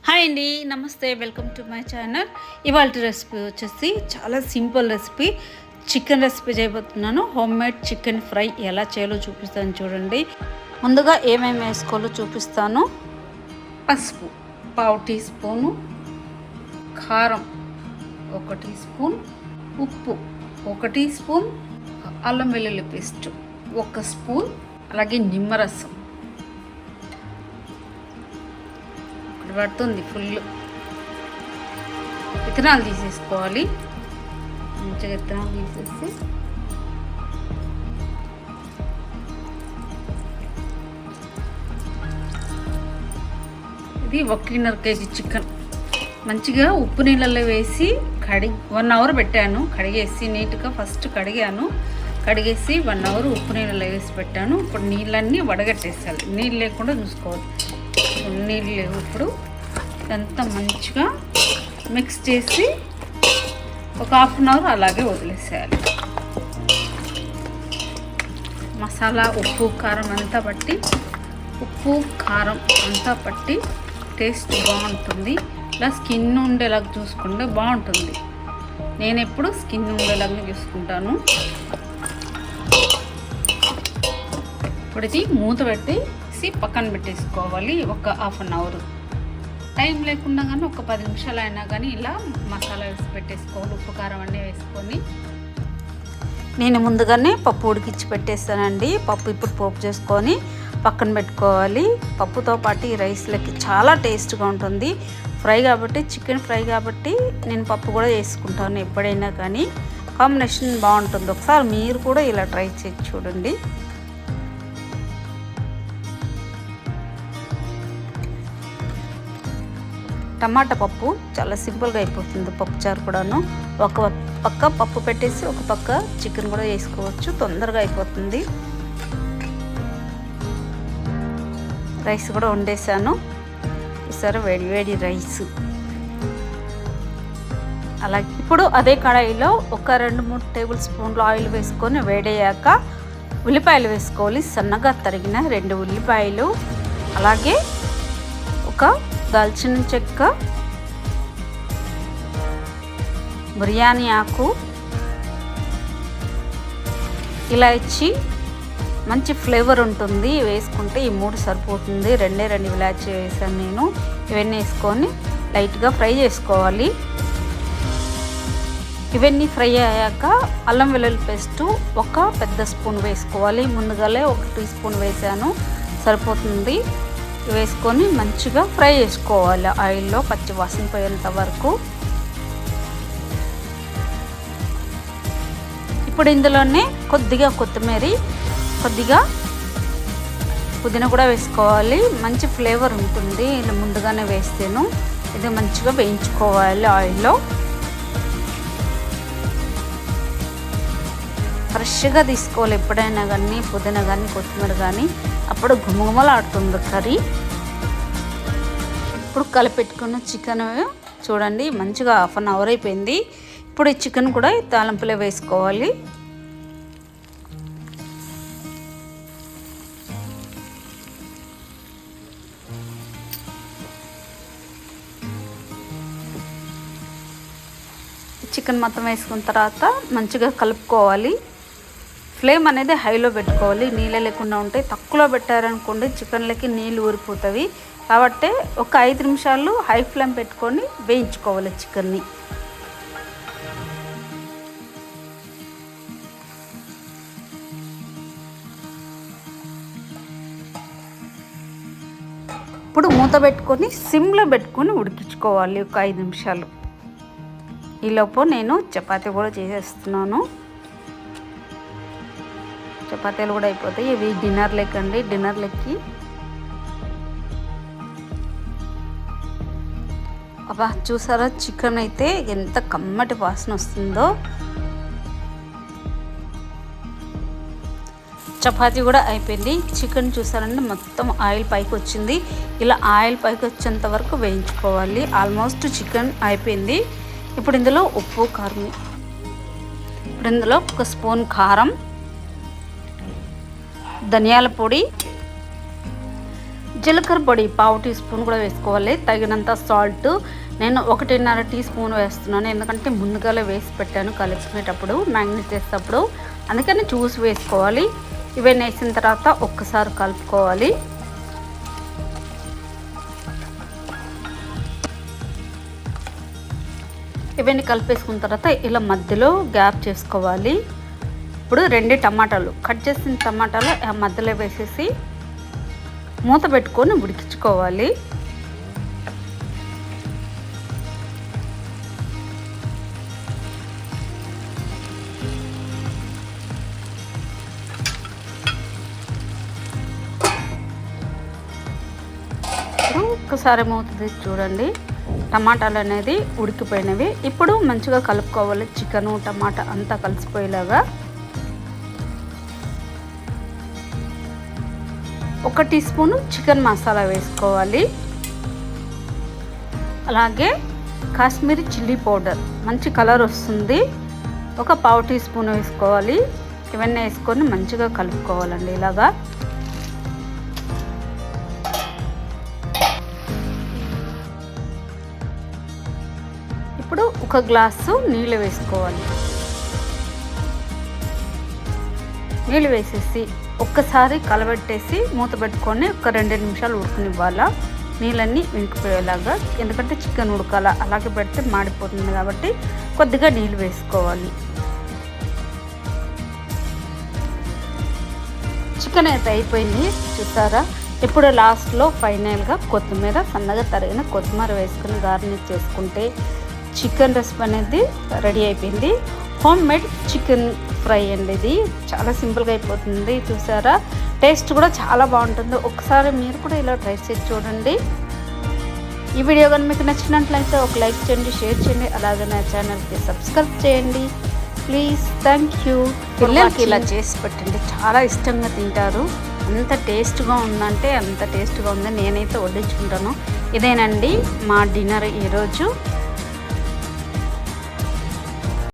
Hi అండి, నమస్తే. Welcome to my channel. ఇవాళ రెసిపీ వచ్చేసి చాలా సింపుల్ రెసిపీ, చికెన్ రెసిపీ చేయబోతున్నాను. హోమ్ మేడ్ చికెన్ ఫ్రై ఎలా చేయాలో చూపిస్తాను చూడండి. ముందుగా ఏమేమి వేసుకోవాలో చూపిస్తాను. పసుపు 1/2 టీ స్పూను, కారం 1 టీ స్పూన్, ఉప్పు 1 టీ స్పూన్, అల్లం వెల్లుల్లి పేస్ట్ 1 స్పూన్, అలాగే నిమ్మరసం పడుతుంది. ఫుల్ విత్తనాలు తీసేసుకోవాలి. మంచిగా విత్తనాలు తీసేసి ఇది 1.5 కేజీ చికెన్ మంచిగా ఉప్పు నీళ్ళల్లో వేసి 1 అవర్ పెట్టాను. కడిగేసి నీట్గా ఫస్ట్ కడిగేసి 1 అవర్ ఉప్పు నీళ్ళలో వేసి పెట్టాను. ఇప్పుడు నీళ్ళన్నీ వడగట్టేసాలి. నీళ్ళు లేకుండా చూసుకోవాలి. నీళ్ళు లేవు. ఇప్పుడు ఇదంతా మంచిగా మిక్స్ చేసి ఒక 1/2 అవర్ అలాగే వదిలేసేయాలి. మసాలా ఉప్పు కారం అంతా పట్టి టేస్ట్ బాగుంటుంది. ఇలా స్కిన్ ఉండేలాగా చూసుకుంటే బాగుంటుంది. నేను ఎప్పుడు స్కిన్ ఉండేలాగా చూసుకుంటాను. ఇప్పుడు ఇది మూత పెట్టేసి పక్కన పెట్టేసుకోవాలి. ఒక 1/2 అవర్. టైం లేకుండా కానీ ఒక 10 నిమిషాలు అయినా కానీ ఇలా మసాలా వేసి పెట్టేసుకోవాలి. ఉప్పు కారం అన్నీ వేసుకొని నేను ముందుగానే పప్పు ఉడికించి పెట్టేస్తానండి. పప్పు ఇప్పుడు పోపు చేసుకొని పక్కన పెట్టుకోవాలి. పప్పుతో పాటు ఈ రైస్లకి చాలా టేస్ట్గా ఉంటుంది. ఫ్రై కాబట్టి, చికెన్ ఫ్రై కాబట్టి నేను పప్పు కూడా చేసుకుంటాను. ఎప్పుడైనా కానీ కాంబినేషన్ బాగుంటుంది. ఒకసారి మీరు కూడా ఇలా ట్రై చేసి చూడండి. టమాటా పప్పు చాలా సింపుల్గా అయిపోతుంది. పప్పుచారు కూడాను ఒక పక్క పప్పు పెట్టేసి ఒక పక్క చికెన్ కూడా వేసుకోవచ్చు. తొందరగా అయిపోతుంది. రైస్ కూడా వండేసాను. ఈసారి వేడి రైస్. అలాగే ఇప్పుడు అదే కడాయిలో ఒక 2-3 టేబుల్ స్పూన్లు ఆయిల్ వేసుకొని వేడయ్యాక ఉల్లిపాయలు వేసుకోవాలి. సన్నగా తరిగిన 2 ఉల్లిపాయలు, అలాగే ఒక దాల్చిన చెక్క, బిర్యానీ ఆకు, ఇలాచి, మంచి ఫ్లేవర్ ఉంటుంది వేసుకుంటే. ఈ 3 సరిపోతుంది. 2 ఇలాచి వేసాను నేను. ఇవన్నీ వేసుకొని లైట్గా ఫ్రై చేసుకోవాలి. ఇవన్నీ ఫ్రై అయ్యాక అల్లం వెల్లుల్లి పేస్ట్ ఒక పెద్ద స్పూన్ వేసుకోవాలి. ముందుగానే 1 టీ స్పూన్ వేసాను, సరిపోతుంది. వేసుకొని మంచిగా ఫ్రై చేసుకోవాలి ఆయిల్లో పచ్చి వాసన పోయేంత వరకు. ఇప్పుడు ఇందులోనే కొద్దిగా కొత్తిమీర, కొద్దిగా పుదీనా కూడా వేసుకోవాలి. మంచి ఫ్లేవర్ ఉంటుంది ఇలా ముందుగానే వేస్తేను. ఇది మంచిగా వేయించుకోవాలి ఆయిల్లో. ఫ్రెష్గా తీసుకోవాలి ఎప్పుడైనా కానీ, పుదీనా కానీ కొత్తిమీర కానీ, అప్పుడు గుమగుమలాడుతుంది కర్రీ. ఇప్పుడు కలిపెట్టుకున్న చికెన్ చూడండి మంచిగా 1/2 అవర్ అయిపోయింది. ఇప్పుడు ఈ చికెన్ కూడా తాలింపులో వేసుకోవాలి. చికెన్ మొత్తం వేసుకున్న తర్వాత మంచిగా కలుపుకోవాలి. ఫ్లేమ్ అనేది హైలో పెట్టుకోవాలి. నీళ్ళు లేకుండా ఉంటే తక్కువలో పెట్టారనుకోండి చికెన్లకి నీళ్ళు ఊరిపోతాయి. కాబట్టి ఒక 5 నిమిషాలు హై ఫ్లేమ్ పెట్టుకొని వేయించుకోవాలి చికెన్ని. ఇప్పుడు మూత పెట్టుకొని సిమ్లో పెట్టుకొని ఉడికించుకోవాలి ఒక 5 నిమిషాలు. ఈలోపు నేను చపాతీ కూడా చేసేస్తున్నాను. చపాతీలు కూడా అయిపోతాయి. ఇవి డిన్నర్లకి అబ్బా చూసారా చికెన్ అయితే ఎంత కమ్మటి వాసన వస్తుందో. చపాతీ కూడా అయిపోయింది. చికెన్ చూసారంటే మొత్తం ఆయిల్ పైకి వచ్చింది. ఇలా ఆయిల్ పైకి వచ్చేంత వరకు వేయించుకోవాలి. ఆల్మోస్ట్ చికెన్ అయిపోయింది. ఇప్పుడు ఇందులో ఉప్పు కారం, ఇప్పుడు ఇందులో 1 స్పూన్ కారం, ధనియాల పొడి, జీలకర్ర పొడి 1/2 టీ స్పూన్ కూడా వేసుకోవాలి. తగినంత సాల్ట్ నేను 1.5 టీ స్పూన్ వేస్తున్నాను, ఎందుకంటే ముందుగానే వేసి పెట్టాను కలుపుకునేటప్పుడు, మ్యాగ్నేట్ చేసేటప్పుడు, అందుకని చూసి వేసుకోవాలి. ఇవన్నీ వేసిన తర్వాత ఒక్కసారి కలుపుకోవాలి. ఇవన్నీ కలిపేసుకున్న తర్వాత ఇలా మధ్యలో గ్యాప్ చేసుకోవాలి. ఇప్పుడు 2 టమాటాలు కట్ చేసిన టమాటాలు మధ్యలో వేసేసి మూత పెట్టుకొని ఉడికించుకోవాలి. ఒక్కసారి మూత తీసి చూడండి, టమాటాలు అనేది ఉడికిపోయినవి. ఇప్పుడు మంచిగా కలుపుకోవాలి, చికెను టమాటా అంతా కలిసిపోయేలాగా. 1 టీ స్పూను చికెన్ మసాలా వేసుకోవాలి. అలాగే కాశ్మీరీ చిల్లీ పౌడర్, మంచి కలర్ వస్తుంది, 1/2 టీ స్పూన్ వేసుకోవాలి. ఇవన్నీ వేసుకొని మంచిగా కలుపుకోవాలండి ఇలాగా. ఇప్పుడు 1 గ్లాసు నీళ్ళు వేసుకోవాలి. నీళ్ళు వేసేసి ఒక్కసారి కలబెట్టేసి మూత పెట్టుకొని ఒక 2 నిమిషాలు ఉడకనివ్వాలా, నీళ్ళన్నీ ఇంకిపోయేలాగా. ఎందుకంటే చికెన్ ఉడకాల, అలాగే పెడితే మాడిపోతుంది కాబట్టి కొద్దిగా నీళ్ళు వేసుకోవాలి. చికెన్ అయితే అయిపోయింది చూసారా. ఇప్పుడు లాస్ట్లో ఫైనల్గా కొత్తిమీర, సన్నగా తరిగిన కొత్తిమీర వేసుకుని గార్నిష్ చేసుకుంటే చికెన్ రెసిపీ అనేది రెడీ అయిపోయింది. హోమ్ మేడ్ చికెన్ ఫ్రై అండి, ఇది చాలా సింపుల్గా అయిపోతుంది చూసారా. టేస్ట్ కూడా చాలా బాగుంటుంది. ఒకసారి మీరు కూడా ఇలా ట్రై చేసి చూడండి. ఈ వీడియో కానీ మీకు నచ్చినట్లయితే ఒక లైక్ చేయండి, షేర్ చేయండి, అలాగే నా ఛానల్కి సబ్స్క్రైబ్ చేయండి ప్లీజ్. Thank you. పిల్లలకి ఇలా చేసి పెట్టండి, చాలా ఇష్టంగా తింటారు. అంత టేస్ట్గా ఉందంటే అంత టేస్ట్గా ఉంది. నేనైతే వడ్డించుకుంటాను. ఇదేనండి మా డిన్నర్ ఈరోజు.